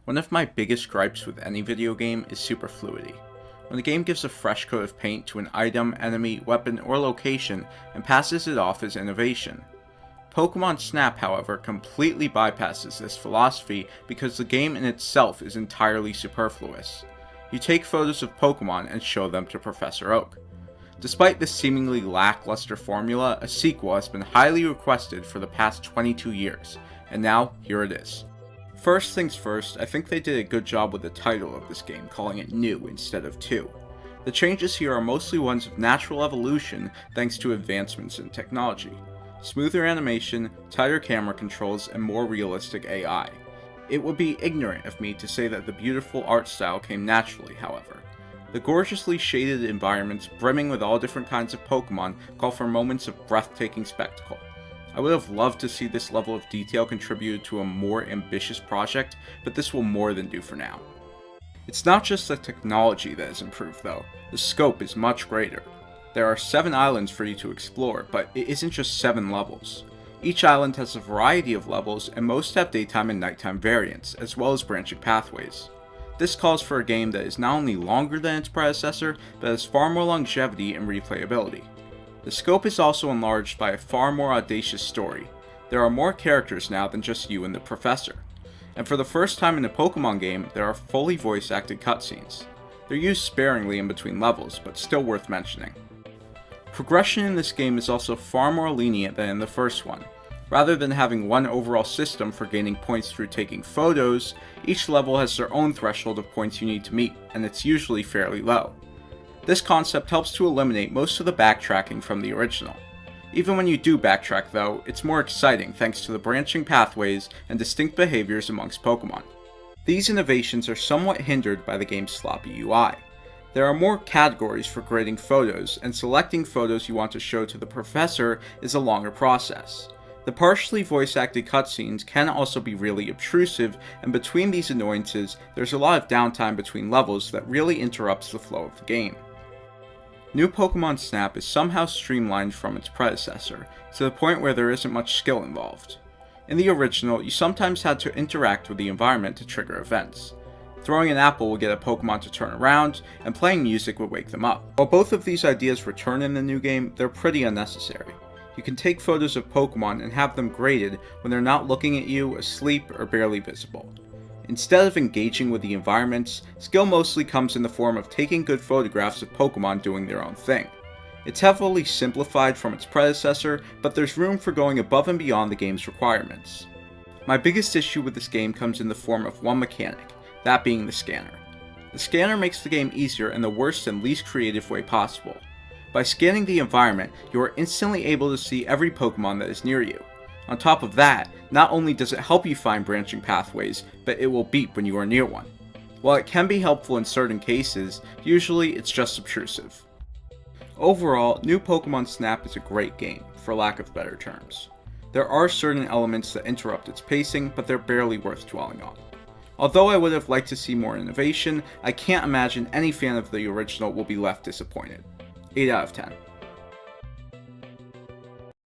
One of my biggest gripes with any video game is superfluity. When the game gives a fresh coat of paint to an item, enemy, weapon, or location and passes it off as innovation. Pokémon Snap, however, completely bypasses this philosophy because the game in itself is entirely superfluous. You take photos of Pokémon and show them to Professor Oak. Despite this seemingly lackluster formula, a sequel has been highly requested for the past 22 years, and now here it is. First things first, I think they did a good job with the title of this game, calling it New instead of 2. The changes here are mostly ones of natural evolution thanks to advancements in technology. Smoother animation, tighter camera controls, and more realistic AI. It would be ignorant of me to say that the beautiful art style came naturally, however. The gorgeously shaded environments brimming with all different kinds of Pokémon call for moments of breathtaking spectacle. I would have loved to see this level of detail contributed to a more ambitious project, but this will more than do for now. It's not just the technology that has improved though, the scope is much greater. There are 7 islands for you to explore, but it isn't just 7 levels. Each island has a variety of levels, and most have daytime and nighttime variants, as well as branching pathways. This calls for a game that is not only longer than its predecessor, but has far more longevity and replayability. The scope is also enlarged by a far more audacious story. There are more characters now than just you and the Professor. And for the first time in a Pokémon game, there are fully voice-acted cutscenes. They're used sparingly in between levels, but still worth mentioning. Progression in this game is also far more lenient than in the first one. Rather than having one overall system for gaining points through taking photos, each level has their own threshold of points you need to meet, and it's usually fairly low. This concept helps to eliminate most of the backtracking from the original. Even when you do backtrack though, it's more exciting thanks to the branching pathways and distinct behaviors amongst Pokémon. These innovations are somewhat hindered by the game's sloppy UI. There are more categories for grading photos, and selecting photos you want to show to the Professor is a longer process. The partially voice-acted cutscenes can also be really obtrusive, and between these annoyances, there's a lot of downtime between levels that really interrupts the flow of the game. New Pokémon Snap is somehow streamlined from its predecessor, to the point where there isn't much skill involved. In the original, you sometimes had to interact with the environment to trigger events. Throwing an apple would get a Pokémon to turn around, and playing music would wake them up. While both of these ideas return in the new game, they're pretty unnecessary. You can take photos of Pokémon and have them graded when they're not looking at you, asleep, or barely visible. Instead of engaging with the environments, skill mostly comes in the form of taking good photographs of Pokémon doing their own thing. It's heavily simplified from its predecessor, but there's room for going above and beyond the game's requirements. My biggest issue with this game comes in the form of one mechanic, that being the scanner. The scanner makes the game easier in the worst and least creative way possible. By scanning the environment, you are instantly able to see every Pokémon that is near you. On top of that, not only does it help you find branching pathways, but it will beep when you are near one. While it can be helpful in certain cases, usually it's just obtrusive. Overall, New Pokémon Snap is a great game, for lack of better terms. There are certain elements that interrupt its pacing, but they're barely worth dwelling on. Although I would have liked to see more innovation, I can't imagine any fan of the original will be left disappointed. 8 out of 10.